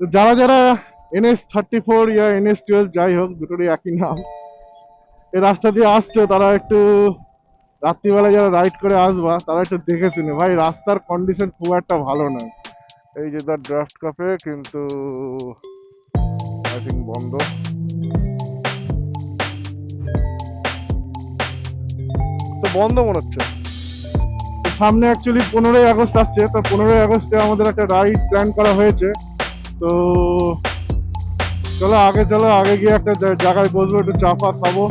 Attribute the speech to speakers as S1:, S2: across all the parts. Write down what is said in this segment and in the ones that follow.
S1: তো যারা যারা NH34 ইয়া NH12 যাই হোক, দুটোরই একই নাম, এই রাস্তা দিয়ে আসছো তারা একটু রাত্রিবেলা যারা রাইড করে আসবা তারা একটু দেখে শুনে, ভাই রাস্তার কন্ডিশন খুব একটা ভালো নয়। এই যে তার ড্রাফট কাপে, কিন্তু আই থিঙ্ক বন্ধ। তো বন্ধ মনে হচ্ছে। তো সামনে অ্যাকচুয়ালি 15ই আগস্ট আসছে, তো 15ই আগস্টে আমাদের একটা রাইড প্ল্যান করা হয়েছে। তো চলো আগে গিয়ে একটা জায়গায় বসবো, একটু চা ফা খাবো,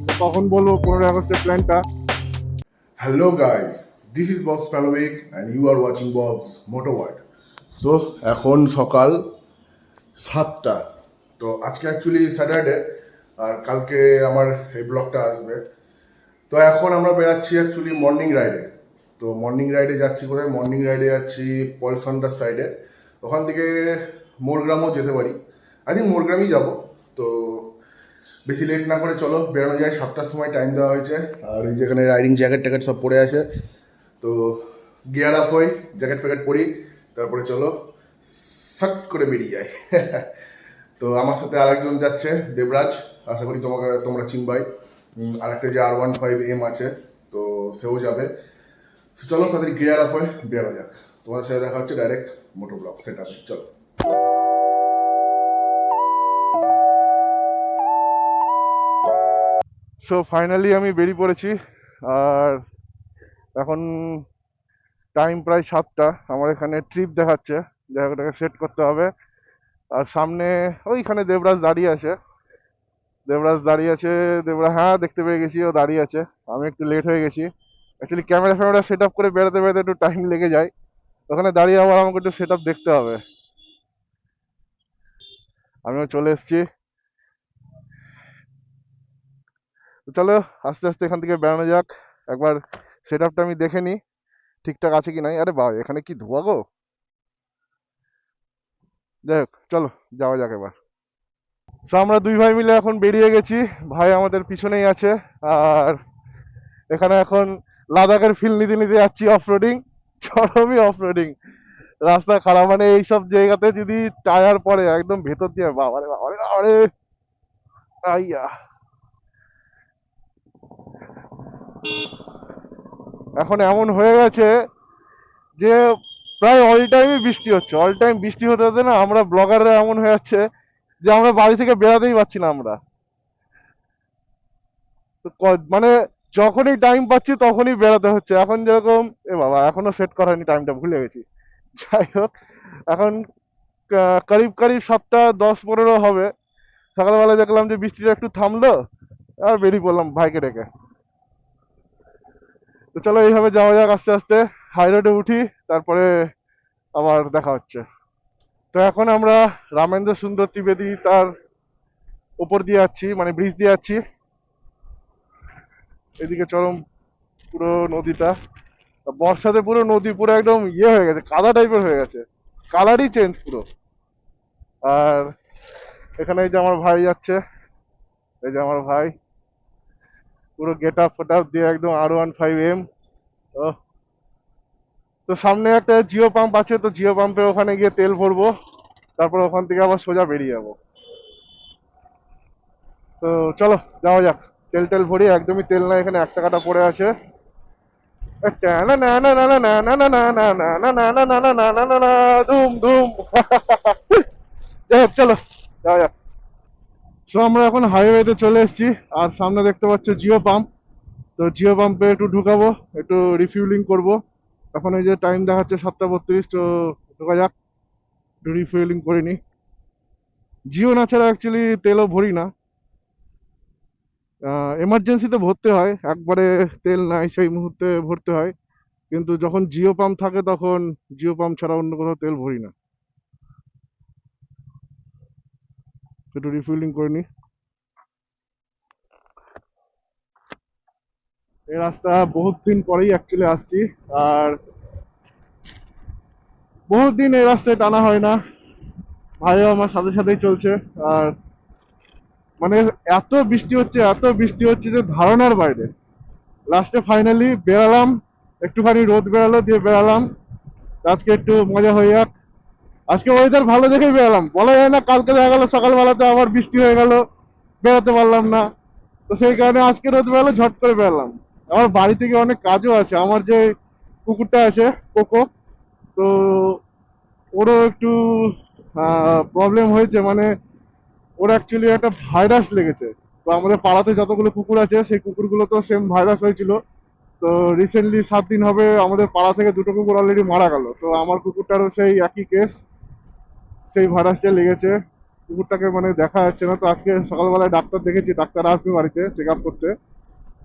S1: তো তখন বলবো 15ই আগস্টের প্ল্যানটা।
S2: Hello guys, this is Bob's Palovik and you are watching Bob's Motor World. So এখন সকাল 7টা। তো আজকে অ্যাকচুয়ালি স্যাটারডে আর কালকে আমার এই ব্লগটা আসবে। তো এখন আমরা বেরাচ্ছি অ্যাকচুয়ালি মর্নিং রাইডে। তো মর্নিং রাইডে যাচ্ছি কোথায়? মর্নিং রাইডে যাচ্ছি পলসন্টার সাইডে। ওখান থেকে মোরগ্রামও যেতে পারি। আই থিঙ্ক মোরগ্রামই যাবো। তো বেশি লেট না করে চলো বেরোনো যায়। 7টার সময় টাইম দেওয়া হয়েছে। আর এই যেখানে রাইডিং জ্যাকেট ট্যাকেট সব পরে আছে। তো গিয়ার আপ হই, জ্যাকেট ফ্যাকেট পরি, তারপরে চলো সাট করে বেরিয়ে যায়। তো আমার সাথে আরেকজন যাচ্ছে, দেবরাজ। আশা করি তোমরা চিনবাই। আরেকটা যে R15M আছে, তো সেও যাবে। তো চলো তাদের গিয়ার আপ হয়ে বেরোনো যাক। তোমাদের সাথে দেখা হচ্ছে ডাইরেক্ট মোটো ব্লগ সেট আপে। চলো।
S1: সো ফাইনালি আমি বেরিয়ে পড়েছি। আর এখন টাইম প্রায় 7টা। আমার এখানে ট্রিপ দেখাচ্ছে, জায়গাটাকে সেট করতে হবে। আর সামনে ওইখানে দেবরাজ দাঁড়িয়ে আছে। হ্যাঁ, দেখতে পেয়ে গেছি, ও দাঁড়িয়ে আছে। আমি একটু লেট হয়ে গেছি। অ্যাকচুয়ালি ক্যামেরা ফ্যামেরা সেট আপ করে বেরোতে বেরোতে একটু টাইম লেগে যায়। ওখানে দাঁড়িয়ে আবার আমাকে একটু সেট আপ দেখতে হবে। আমিও চলে এসেছি। তো চলো আস্তে আস্তে এখান থেকে বেরোনো যাক। একবার সেট আপটা আমি দেখে নিই ঠিকঠাক আছে কি নাই। আরে বাবা, এখানে কি ধোয়া গো! যাই হোক, চলো যাওয়া যাক এবার। তো আমরা দুই ভাই মিলে এখন বেরিয়ে গেছি। ভাই আমাদের পিছনেই আছে। আর এখানে এখন লাদাখের ফিল নিতে নিতে যাচ্ছি অফরোডিং, চরমই অফরোডিং। রাস্তা খারাপ, মানে এইসব জায়গাতে যদি টায়ার পড়ে একদম ভেতর দিয়ে, বাবারে বাবারে বাবারে, আইয়া। এখন এমন হয়ে গেছে যে প্রায় অল টাইমই বৃষ্টি হচ্ছে। অল টাইম বৃষ্টি হতে হতে না আমরা ব্লগাররা এমন হয়ে যাচ্ছে যে আমরা বাড়ি থেকে বেরাতেই পারছি না আমরা। তো মানে যখনই টাইম পাচ্ছি তখনই বেরোতে হচ্ছে। এখন যেরকম, এ বাবা এখনো সেট করা হয়নি, টাইমটা ভুলে গেছি। যাই হোক, এখন করিব করিব 7টা 10-15 হবে। সকালবেলা দেখলাম যে বৃষ্টিটা একটু থামলো, আর বেরিয়ে পড়লাম ভাইকে ডেকে। তো চলো এইভাবে যাওয়া যাক আস্তে আস্তে, হাই রোডে উঠি, তারপরে আবার দেখা হচ্ছে। তো এখন আমরা রামেন্দ্র সুন্দর ত্রিবেদী তার উপর দিয়ে যাচ্ছি, মানে ব্রিজ দিয়ে যাচ্ছি। এদিকে চরম পুরো নদীটা, বর্ষাতে পুরো নদী পুরো একদম ইয়ে হয়ে গেছে, কাদা টাইপের হয়ে গেছে, কালারই চেঞ্জ পুরো। আর এখানে এই যে আমার ভাই যাচ্ছে, এই যে আমার ভাই পুরো গেট আপ ফোট আপ দিয়ে একদম R15M। ও, তো সামনে একটা জিও পাম্প আছে, তো জিও পাম্পে ওখানে গিয়ে তেল ভরবো, তারপর ওখান থেকে আবার সোজা বেরিয়ে যাবো। তো চলো যাওয়া যাক। তেল টেল ভরি, একদমই তেল না এখানে, 1 টাকাটা পড়ে আছে। ধুম ধুম। যাই হোক, চলো যাওয়া যাক। সো আমরা এখন হাইওয়েতে চলে এসেছি, আর সামনে দেখতে পাচ্ছ জিও পাম্প। তো জিও পাম্পে একটু ঢুকাবো, একটু রিফিউলিং করব। এখন এই যে টাইম দেখাচ্ছে 7টা 32, তো ঢোকা যাক, একটু রিফিউলিং করে নি। জিও না ছাড়া অ্যাকচুয়ালি তেলও ভরি না, এমার্জেন্সিতে ভরতে হয়, একবারে তেল নাই সেই মুহূর্তে ভরতে হয়। কিন্তু যখন জিও পাম্প থাকে তখন জিও পাম্প ছাড়া অন্য কোথাও তেল ভরি না। একটু রিফিউলিং করে নি। এই রাস্তা বহুত দিন পরেই অ্যাকচুয়ালি আসছি, আর বহুত দিন এই রাস্তায় টানা হয় না। ভাইও আমার সাথে সাথেই চলছে। আর মানে এত বৃষ্টি হচ্ছে যে ধারণার বাইরে। লাস্টে ফাইনালি বেরালাম, একটুখানি রোদ বেরালো দিয়ে বেরালাম। আজকে একটু মজা হয়ে যাক। আজকে ওয়েদার ভালো দেখেই বেরোলাম, বলা যায় না কালকে দেখা গেল সকালবেলাতে আবার বৃষ্টি হয়ে গেল, বেরোতে পারলাম না। তো সেই কারণে আজকে রোদ বেরোলো, ঝট করে বেরোলাম। আমার বাড়ি থেকে অনেক কাজও আছে, আমার যে কুকুরটা আছে কোকো, তো ওরও একটু প্রবলেম হয়েছে, মানে ওর অ্যাকচুয়ালি একটা ভাইরাস লেগেছে। তো আমাদের পাড়াতে যতগুলো কুকুর আছে সেই কুকুরগুলো তো সেম ভাইরাস হয়েছিল। তো রিসেন্টলি 7 দিন হবে আমাদের পাড়া থেকে দুটো কুকুর অলরেডি মারা গেল, তো আমার কুকুরটারও সেই একই কেস, সেই ভাইরাসটা লেগেছে। কুকুরটাকে মানে দেখা যাচ্ছে না, তো আজকে সকালবেলায় ডাক্তার দেখেছি, ডাক্তার আসবে বাড়িতে চেক আপ করতে।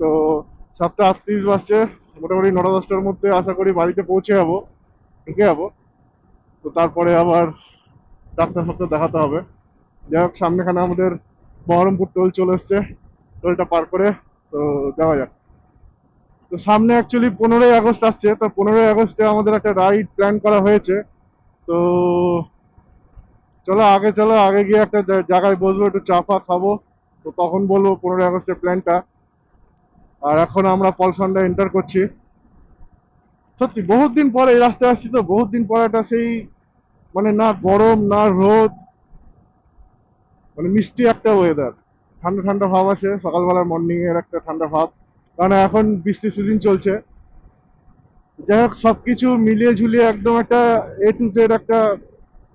S1: তো 7:38 বাজছে, মোটামুটি 9টা 10টার মধ্যে আশা করি বাড়িতে পৌঁছে যাবো, ঢুকে যাবো। তো তারপরে আবার ডাক্তার ফাক্তার দেখাতে হবে। যাই হোক, সামনেখানে আমাদের বহরমপুর টোল চলে এসছে, টোলটা পার করে তো যাওয়া যাক। তো সামনে অ্যাকচুয়ালি 15ই আগস্ট আসছে, তো 15ই আগস্টে আমাদের একটা রাইড প্ল্যান করা হয়েছে। তো চলো আগে গিয়ে একটা জায়গায় বসবো, একটু চা ফা খাবো। তো তখন বলবো 15ই আগস্টের প্ল্যানটা। আর এখন আমরা পলসনটা এন্টার করছি। সত্যি বহুত দিন পরে এই রাস্তায় আসছি, তো বহুত দিন পরে একটা সেই মানে না গরম না রোদ, মানে মিষ্টি একটা ওয়েদার, ঠান্ডা ঠান্ডা ভাব আছে সকালবেলার, মর্নিং এর একটা ঠান্ডা ভাব। কারণ এখন বৃষ্টির সিজন চলছে। যাই হোক, সবকিছু মিলিয়ে ঝুলিয়ে একদম একটা A to Z একটা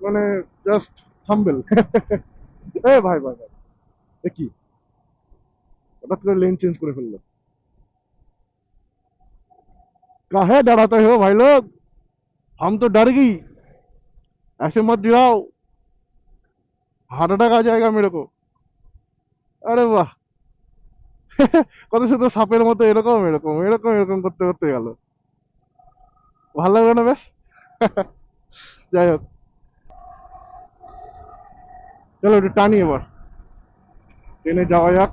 S1: মানে জাস্ট থাম্বেল। এ ভাই ভাই ভাই, এ কি হঠাৎ করে লেন চেঞ্জ করে ফেললো? काहे डराते हो भाई लोग, हम तो डर गई, ऐसे मत गिराओ, हार्ट अटैक आ जाएगा मेरे को। আরে বাহ, কত শুধু সাপের মতো এরকম এরকম এরকম এরকম করতে করতে গেল, ভালো লাগলো না বেশ। যাই হোক, চলো একটু টানি এবার, ট্রেনে যাওয়া যাক।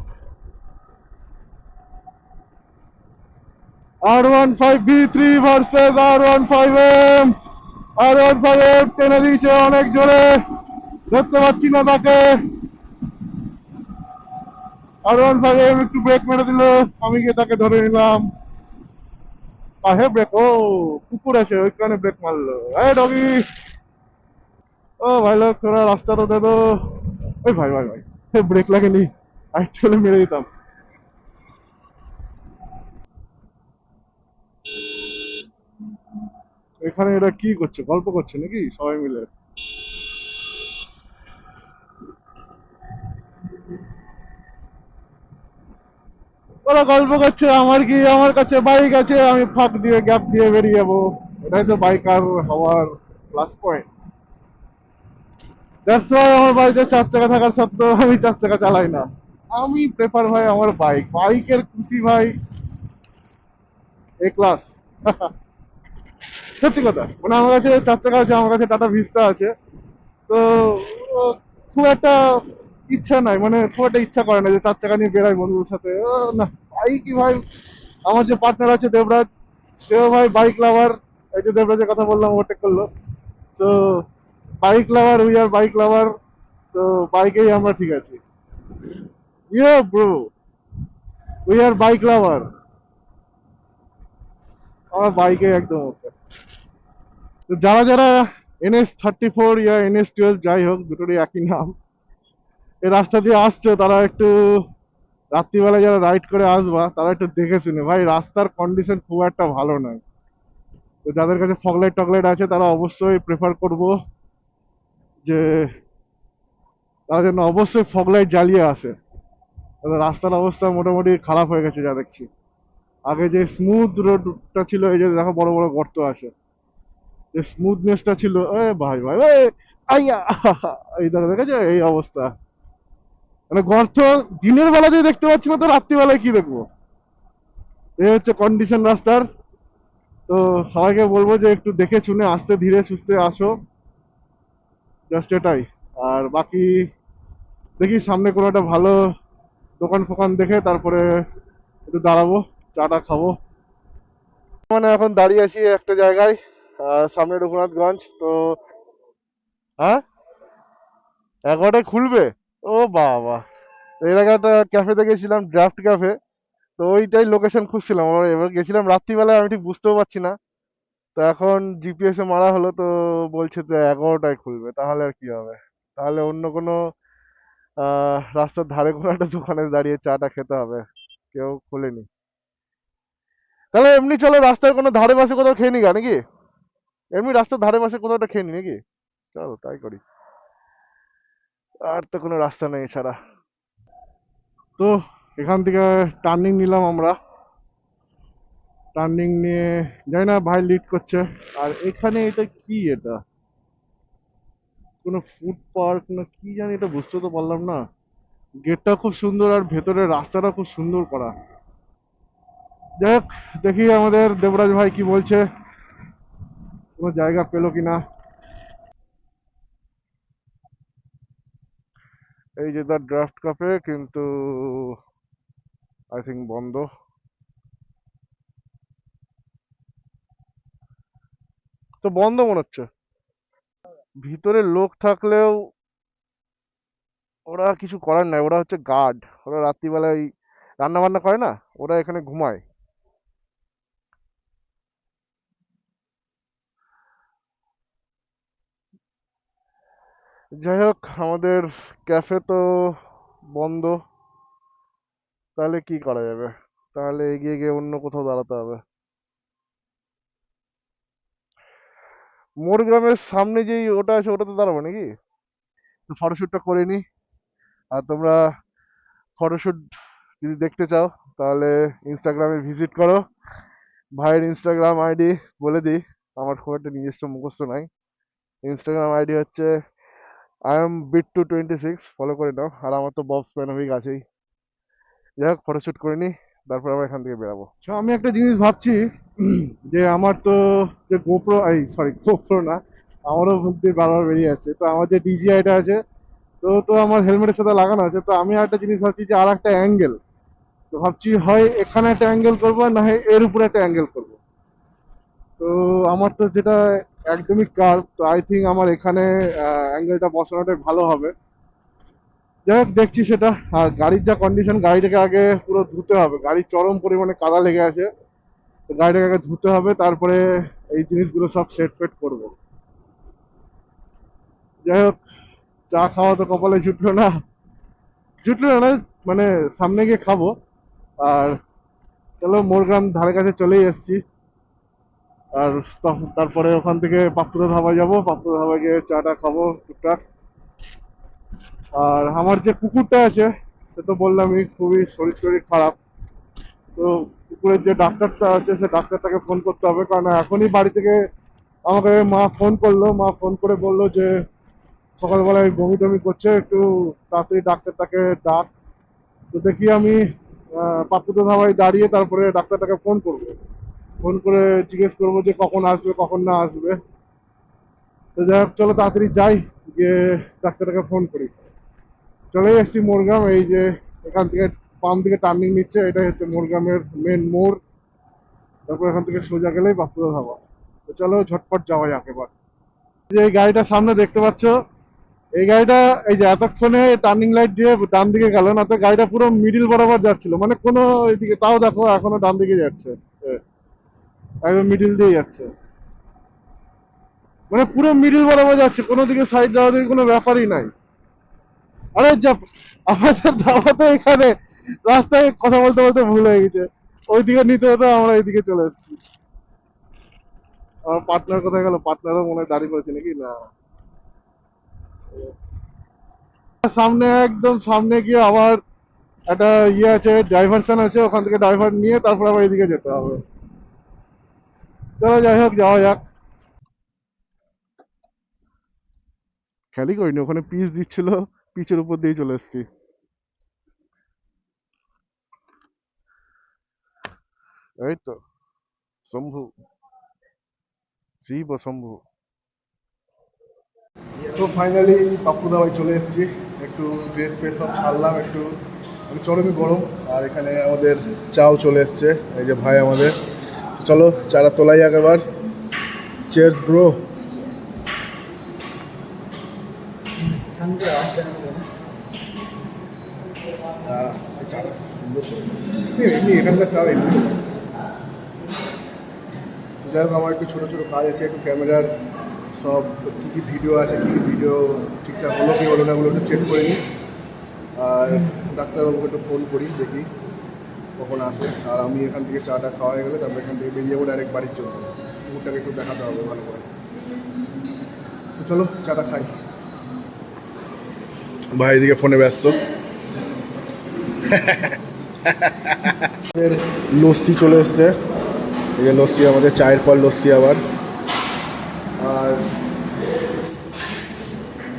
S1: R15B3 versus R15M। R15M টেনে দিয়েছে অনেক জোরে, ধরতে পারছি না তাকে। R15M একটু ব্রেক মেরে দিল, আমি গিয়ে তাকে ধরে নিলাম। কাহে ব্রেক, ও কুকুর আছে ওই কারণে ব্রেক মারলো। এই ডগি, ও ভাই লোক थोड़ा রাস্তা তো দে দো। ওই ভাই ভাই ভাই, ব্রেক লাগেনি, আরেকটু হলে মেরে দিতাম। এখানে এরা কি করছে, গল্প করছে নাকি সবাই মিলে? ওরা গল্প করছে, আমার কি, আমার কাছে বাইক আছে, আমি ফাঁক দিয়ে গ্যাপ দিয়ে বেরিয়ে যাবো। এটাই তো বাইকার হওয়ার প্লাস পয়েন্ট। দ্যাটস ওয়াই আমার বাড়িতে 4 চাকা থাকার সত্ত্বেও আমি 4 চাকা চালাই না। আমি প্রেফার ভাই আমার বাইক, বাইকের খুশি ভাই এ ক্লাস। সত্যি কথা, মানে আমার কাছে 4 চাকা আছে, আমার কাছে টাটা ভিস্তা আছে। তো ও, খুব একটা ইচ্ছা নাই, মানে খুব একটা ইচ্ছা করে না যে 4 চাকা নিয়ে বেড়াই বন্ধুদের সাথে। না, বাইকই ভাই। আমার যে পার্টনার আছে দেবরাজ, সেও ভাই বাইক লাভার। এই যে দেবরাজের কথা বললাম, ওভারটেক করলো। তো bike lover, we are bike লাভার। তো বাইকেই আমরা ঠিক আছি। ইয়ে ব্রো, উই আর বাইক লাভার, আমার বাইকে একদম ওকে। তো যারা যারা NS34 ইয়া NS12, যাই হোক দুটোরই একই নাম, এই রাস্তা দিয়ে আসছো তারা একটু রাত্রিবেলা যারা রাইড করে আসবা তারা একটু দেখে শুনে, ভাই রাস্তার কন্ডিশন খুব একটা ভালো নয়। তো যাদের কাছে ফগলাইট টগলাইট আছে তারা অবশ্যই প্রেফার করব যে তারা যেন অবশ্যই ফগলাইট জ্বালিয়ে আসে। তাদের রাস্তার অবস্থা মোটামুটি খারাপ হয়ে গেছে যা দেখছি। আগে যে স্মুথ রোডটা ছিল, এই যে দেখো বড় বড় গর্ত আছে, যে স্মুথনেসটা ছিল, এ ভাই ভাই আইয়া, এই দেখো দেখেছো এই অবস্থা। মানে গর্ত দিনের বেলাতেই দেখতে পাচ্ছি না, তো রাত্রিবেলায় কি দেখবো? এই হচ্ছে কন্ডিশন রাস্তার। তো সবাইকে বলবো যে একটু দেখে শুনে আস্তে ধীরে সুস্থে আসো, জাস্ট এটাই। আর বাকি দেখি সামনে কোনো একটা ভালো দোকান ফোকান দেখে তারপরে একটু দাঁড়াবো, চাটা খাবো। মানে এখন দাঁড়িয়ে আছি একটা জায়গায়, সামনে রঘুনাথগঞ্জ। তো হ্যাঁ, 11টায় খুলবে? ও বাবা, এর আগে একটা ক্যাফেতে গেছিলাম, ড্রাফট ক্যাফে। তো ওইটাই লোকেশন খুঁজছিলাম, এবার গেছিলাম রাত্রিবেলায়, আমি ঠিক বুঝতেও পারছি না। তো তো এখন জিপিএস এ মারা হলো, তো বলছে যে 11টায় খুলবে। তাহলে আর কি হবে? তাহলে অন্য কোনো রাস্তার ধারে কোনো একটা দোকানে দাঁড়িয়ে চাটা খেতে হবে। কেউ খোলেনি। তাহলে এমনি চলো রাস্তার কোনো ধারে পাশে কোথাও খেয়ে নি গা নাকি? এমনি রাস্তার ধারে পাশে কোথাও একটা খেয়ে নি নাকি? চলো তাই করি। আর তো কোনো রাস্তা নেই ছাড়া। তো এখান থেকে টার্নিং নিলাম আমরা। টার্নিং নিয়ে জানি না, ভাই লিড করছে। আর এখানে এটা কি? এটা কোনো ফুড পার্ক না কি জানি, এটা বুঝতে তো পারলাম না। গেটটা খুব সুন্দর আর ভেতরের রাস্তাটা খুব সুন্দর করা। যাই হোক, দেখি আমাদের দেবরাজ ভাই কি বলছে, কোনো জায়গা পেলো কিনা। এই যে তার ড্রাফট কাপে, কিন্তু আই থিঙ্ক বন্ধ। তো বন্ধ মনে হচ্ছে। ভিতরে লোক থাকলেও ওরা কিছু করার নাই, ওরা হচ্ছে গার্ড। ওরা রাত্রিবেলায় রান্না বান্না করে না, ওরা এখানে ঘুমায়। যাই হোক, আমাদের ক্যাফে তো বন্ধ। তাহলে কি করা যাবে? তাহলে এগিয়ে গিয়ে অন্য কোথাও দাঁড়াতে হবে। মোর গ্রামের সামনে যেই ওটা আছে, ওটাতে দাঁড়াবো নাকি? তো ফটোশ্যুটটা করে নি। আর তোমরা ফটোশ্যুট যদি দেখতে চাও তাহলে ইনস্টাগ্রামে ভিজিট করো। ভাইয়ের ইনস্টাগ্রাম আইডি বলে দিই, আমার খুব একটা নিজস্ব মুখস্থ নাই। ইনস্টাগ্রাম আইডি হচ্ছে আই এম বিট226, ফলো করে নাও। আর আমার তো ববস প্যানোভিক আছেই। যাই হোক, ফটোশ্যুট করে নি, তারপর আমরা এখান থেকে বেরাবো। So, আমি একটা জিনিস ভাবছি, যে আমার তো যে গোপ্রো, এই সরি গোপ্রো না, আমারও মুখ দিয়ে বারবার বেরিয়ে যাচ্ছে। তো আমার যে ডিজিআইটা আছে, তো তো আমার হেলমেটের সাথে লাগানো আছে। তো আমি একটা জিনিস ভাবছি যে আর একটা অ্যাঙ্গেল। তো ভাবছি হয় এখানে একটা অ্যাঙ্গেল করবো, না হয় এর উপরে একটা অ্যাঙ্গেল করবো। তো আমার তো যেটা একদমই কার্ভ, তো আই থিঙ্ক আমার এখানে অ্যাঙ্গেলটা বসানোটাই ভালো হবে। যাই হোক, দেখছি সেটা। আর গাড়ির যা কন্ডিশন, গাড়িটাকে আগে পুরো ধুতে হবে। গাড়ির চরম পরিমাণে কাদা লেগে আছে। তো গাড়িটাকে আগে ধুতে হবে, তারপরে এই জিনিসগুলো সব সেট ফেট করবো। যাই হোক, চা খাওয়া তো কপালে জুটলো না। জুটলো না না, মানে সামনে গিয়ে খাবো। আর চলো, মোরগ্রাম ধারে কাছে চলেই এসেছি। আর তারপরে ওখান থেকে পাপ্পুদা ধাবায় যাবো। পাপ্পুদা ধাবায় গিয়ে চাটা খাবো টুকটাক। আর আমার যে কুকুরটা আছে, সে তো বললামই খুবই শরীর টরীর খারাপ। তো কুকুরের যে ডাক্তারটা আছে, সে ডাক্তারটাকে ফোন করতে হবে। কারণ এখনই বাড়ি থেকে আমাকে মা ফোন করলো। মা ফোন করে বললো যে সকালবেলায় বমি টমি করছে, একটু তাড়াতাড়ি ডাক্তারটাকে ডাক। তো দেখি আমি পাপ্পুদা ধাবায় দাঁড়িয়ে তারপরে ডাক্তারটাকে ফোন করবো। ফোন করে জিজ্ঞেস করবো যে কখন আসবে, কখন না আসবে। তো যাই হোক, চলো তাড়াতাড়ি যাই, গিয়ে ডাক্তারটাকে ফোন করি। চলে এসেছি মোরগ্রাম। এই যে এখান থেকে বাম দিকে টার্নিং নিচ্ছে, এটাই হচ্ছে মোরগ্রামের মেন মোড়। তারপর এখান থেকে সোজা গেলেই বাঁকুড়া ধাবা। তো চলো ঝটপট যাওয়া যাক এবার। এই যে এই গাড়িটা সামনে দেখতে পাচ্ছ, এই গাড়িটা এই যে এতক্ষণে টার্নিং লাইট দিয়ে ডান দিকে গেল না, তো গাড়িটা পুরো মিডিল বরাবর যাচ্ছিল, মানে কোনো এদিকে, তাও দেখো এখনো ডান দিকে যাচ্ছে। একদম মিডিল দিয়ে যাচ্ছে, মানে পুরো মিডিল বরাবর যাচ্ছে, কোনো দিকে সাইড দেওয়া দিকে কোনো ব্যাপারই নাই। আরে যা, আমাদের ধাবা তো এখানে। রাস্তায় কথা বলতে বলতে ভুল হয়ে গেছে, ওইদিকে নিতে হতো, আমরা এইদিকে চলে এসেছি। আমার পার্টনার কোথায় গেল? পার্টনারও মনে হয় দাঁড়িয়ে পড়েছে নাকি না। সামনে, একদম সামনে গিয়ে আবার একটা ইয়ে আছে, ডাইভারশন আছে, ওখান থেকে ড্রাইভার নিয়ে তারপর আবার এইদিকে যেতে হবে। চলো যাই হোক, যাওয়া যাক। খেয়ালই করিনি ওখানে পিচ দিচ্ছিল, পিচের উপর দিয়ে চলে এসেছি। এই তো শম্ভু, শিব শম্ভু।
S2: সো ফাইনালি পাপ্পু দাবাই চলে এসেছি। একটু ড্রেস ফ্রেস সব ছাড়লাম, একটু মানে চরমই গরম। আর এখানে আমাদের চাও চলে এসছে, এই যে ভাই আমাদের। চলো চাটা তোলাই যাক এবার। Cheers bro. চাটা সুন্দর, এমনি এখানকার চা এমনি। যাই হোক আমার একটু ছোটো ছোটো কাজ আছে, একটু ক্যামেরার সব কী কী ভিডিও আছে, কী কী ভিডিও ঠিকঠাক হলো কি হলো না ওগুলো একটু চেক করে নিই। আর ডাক্তারবাবুকে একটু ফোন করি, দেখি কখন আসে। আর আমি এখান থেকে চাটা খাওয়া হয়ে গেলে তারপরে এখান থেকে বেরিয়ে যাবো ডাইরেক্ট বাড়ির জন্য। কুকুরটাকে একটু দেখাতে হবে ভালো করে। তো চলো চাটা খাই। ভাই এদিকে ফোনে ব্যস্ত। আমাদের লস্যি চলে এসছে, এই যে লস্যি, আমাদের চায়ের পর লস্যি আবার। আর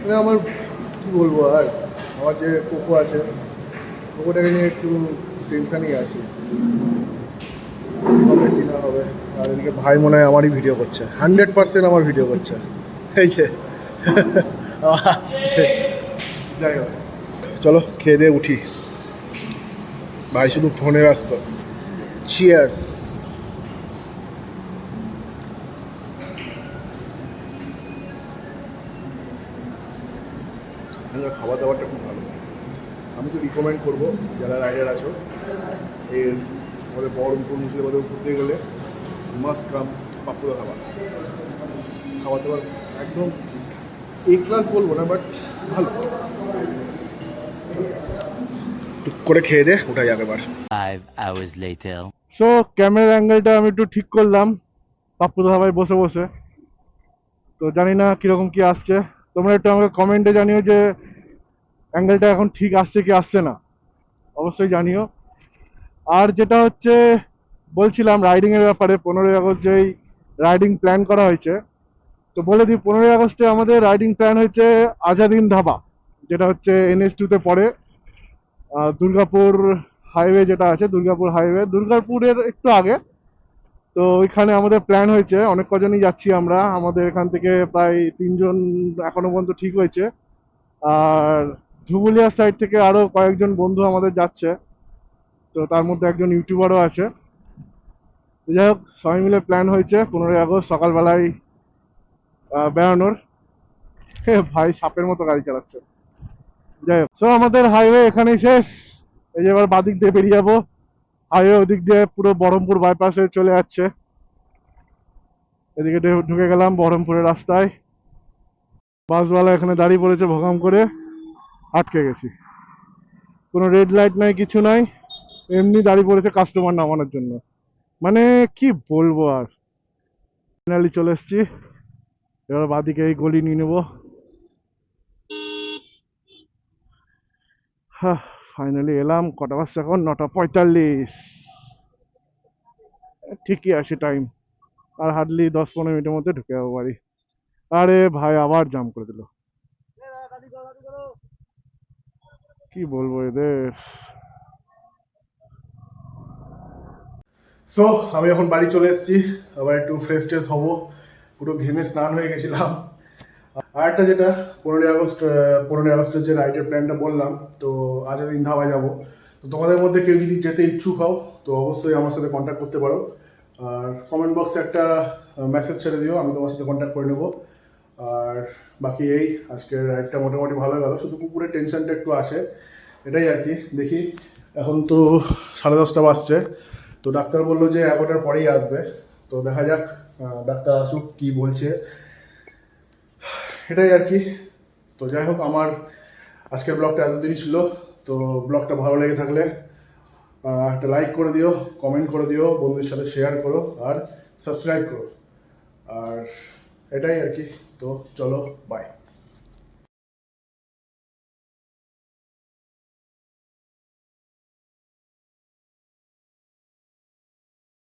S2: মানে আমার কী বলবো, আর আমার যে কোকো আছে, কোকোটাকে নিয়ে একটু টেনশানই আছি, হবে কি না হবে। আর এদিকে ভাই মনে হয় আমারই ভিডিও করছে, 100% আমার ভিডিও করছে, এই যে আসছে। যাই হোক চলো খেয়ে দিয়ে উঠি, ভাই শুধু ফোনে ব্যস্ত। চিয়ার্স। খাবার দাবারটা খুব ভালো, আমি তো রিকমেন্ড করবো যারা রাইডার আছো, এর আমাদের বহরমপুর মুর্শিদাবাদে ঘুরতে গেলে মাস্ট কাম পাপুরা খাবার। খাবার দাবার একদম এ ক্লাস বলবো না, বাট ভালো। টুক করে খেয়ে দে ওটাই আগেবার।
S3: 5 hours later.
S1: সো ক্যামেরার অ্যাঙ্গেলটা আমি একটু ঠিক করলাম পাপ্পু ধাবায় বসে বসে। তো জানি না কীরকম কি আসছে, তোমরা একটু আমাকে কমেন্টে জানিও যে অ্যাঙ্গেলটা এখন ঠিক আসছে কি আসছে না, অবশ্যই জানিও। আর যেটা হচ্ছে বলছিলাম রাইডিংয়ের ব্যাপারে, 15ই আগস্ট যেই রাইডিং প্ল্যান করা হয়েছে, তো বলে দিই 15ই আগস্টে আমাদের রাইডিং প্ল্যান হয়েছে আজাদিন ধাবা, যেটা হচ্ছে NH2-তে পড়ে, দুর্গাপুর হাইওয়ে যেটা আছে, দুর্গাপুর হাইওয়ে, দুর্গাপুরের একটু আগে। তো ওইখানে আমাদের প্ল্যান হয়েছে, অনেক কজনই যাচ্ছি আমরা, আমাদের এখান থেকে প্রায় 3জন এখনো পর্যন্ত ঠিক হয়েছে। আর ধুবুলিয়ার সাইড থেকে আরও কয়েকজন বন্ধু আমাদের যাচ্ছে, তো তার মধ্যে একজন ইউটিউবারও আছে। তো যাই হোক সবাই মিলে প্ল্যান হয়েছে 15ই আগস্ট সকালবেলায় বেড়ানোর। ভাই সাপের মতো গাড়ি চালাচ্ছে। যাই হোক, সো আমাদের হাইওয়ে এখানেই শেষ। এই যে এবার বাদিক দিয়ে বেরিয়ে যাবো, হাইওয়ে ওদিক দিয়ে পুরো বহরমপুর বাইপাস হয়ে চলে যাচ্ছে। এদিকে ঢুকে গেলাম বহরমপুরের রাস্তায়। বাসওয়ালা এখানে দাঁড়িয়ে পড়েছে ভোগাম করে, আটকে গেছি। কোনো রেড লাইট নাই, কিছু নাই, এমনি দাঁড়িয়ে পড়েছে কাস্টমার নামানোর জন্য। মানে কি বলবো আর। ফাইনালি চলে এসছি, এবার বাদিকে এই গলি নিয়ে নেবো। হ্যাঁ ফাইনালি এলাম। কটা বাজছে এখন? 9:45। ঠিকই আছে টাইম, আর হার্ডলি 10-15 মিনিটের মধ্যে ঢুকে যাবো বাড়ি। আরে ভাই আবার জাম করে দিল, কি বলবো এদের।
S2: সো আমি এখন বাড়ি চলে এসেছি, আবার একটু ফ্রেশ ট্রেশ হবো, পুরো ঘেমে স্নান হয়ে গেছিলাম। আর একটা যেটা 15ই আগস্টের যে রাইডের প্ল্যানটা বললাম, তো আজাদিন ধাবায় যাবো। তো তোমাদের মধ্যে কেউ যদি যেতে ইচ্ছুক হও তো অবশ্যই আমার সাথে কন্ট্যাক্ট করতে পারো। আর কমেন্ট বক্সে একটা মেসেজ ছেড়ে দিও, আমি তোমার সাথে কন্ট্যাক্ট করে নেবো। আর বাকি এই আজকের রাইডটা মোটামুটি ভালো গেল, শুধু কুকুরের টেনশনটা একটু আসে, এটাই আর কি। দেখি এখন তো 10:30 বাজছে, তো ডাক্তার বললো যে 11টার পরেই আসবে। তো দেখা যাক ডাক্তার আসুক কি বলছে, এটাই আর কি। তো যাই হোক আমার আজকের ব্লগটা এতদিনই ছিল। তো ব্লগটা ভালো লেগে থাকলে একটা লাইক করে দিও, কমেন্ট করে দিও, বন্ধুদের সাথে শেয়ার করো আর সাবস্ক্রাইব করো। আর এটাই আর কি। তো চলো বাই।